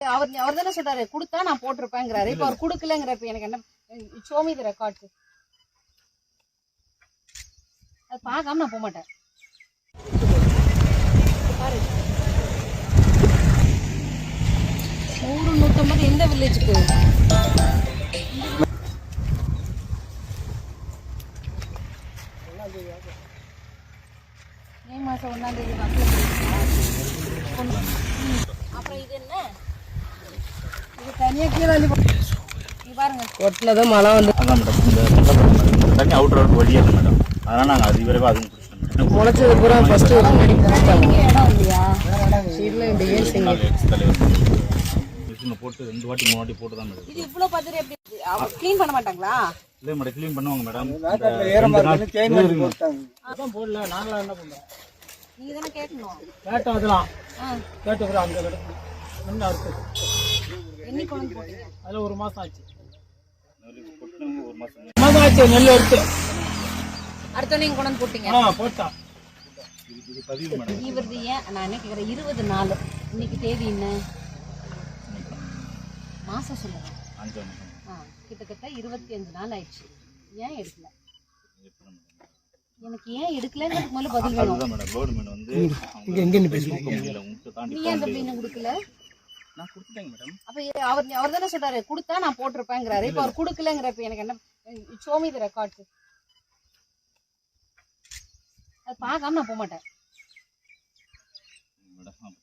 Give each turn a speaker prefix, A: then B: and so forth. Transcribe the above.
A: அவர் தானே சொல்றாரு கொடுத்தா நான் போட்டிருப்பேங்கிறாரு. இப்ப அவர் கொடுக்கலங்கிறப்ப எனக்கு என்ன? show me the records. அது பார்க்காம நான் போக மாட்டேன். பாரு 100-150 எந்த வில்லேஜுக்கு? மே மாசம் 1ஆம் தேதி அப்புறம் இது என்ன? இது தனியா கீழே பாருங்க ஒட்டினதும் மழை வந்து
B: அதான் மேடம் இந்த தண்ணி அவுட்டர் வழியாக இருக்கு மேடம். அதனால் நாங்கள் அது விரைவாக அதுவும் பிடிச்சிட்டோம்.
A: முளைச்சது பூரா ஃபர்ஸ்ட் இடம் இல்லையா?
B: போட்டு 2 வாட்டி 3 வாட்டி போட்டு தான் மேடம்.
A: இது இவ்வளோ பார்த்துட்டு எப்படி க்ளீன் பண்ண மாட்டாங்களா?
B: இல்லை மேடம் க்ளீன் பண்ணுவாங்க மேடம்.
C: அதான் போடல நாங்களாம் என்ன பண்ணுறோம்?
A: நீங்கள் தானே கேட்கணும்.
C: கேட்டோம் அதெல்லாம் கேட்டு அப்புறம் அந்த என்ன இருக்கு
A: என்னைக்கு கொண்டு போட்டீங்க?
C: அதில் 1 மாதம் ஆச்சு.
B: 1 மாதம்
C: ஆச்சு நெல் எடுத்து
A: அடுத்த நீங்கள் கொண்டு போட்டீங்க?
C: போட்டா
B: இது பதிவு மேடம்.
A: இவரது ஏன் நான் என்ன கேட்குறேன்? 20 நாள் இன்னைக்கு தேதி என்ன மாதம் சொல்லுங்கள்.
B: 5
A: கிட்டத்தட்ட 25 நாள் ஆயிடுச்சு. ஏன் எடுக்கல? எனக்கு ஏன் எடுக்கலங்கிறதுக்கு முதல்ல பதில் வேணும்.
B: அதுதான் மேடம் கவர்மெண்ட் வந்து
C: எங்கே பேசுவாங்க
A: நீ ஏன் அந்த பின்ன கொடுக்கல?
B: நான் கொடுத்துட்டேங்க மேடம்.
A: அப்ப அவர் தானே சொல்றாரு கொடுத்தா நான் போட்டிருப்பேங்கிறாரு. இப்ப அவர் கொடுக்கலங்கிறப்ப எனக்கு என்ன? show me the records. அது பார்க்காம நான் போக மாட்டேன்
B: மேடம்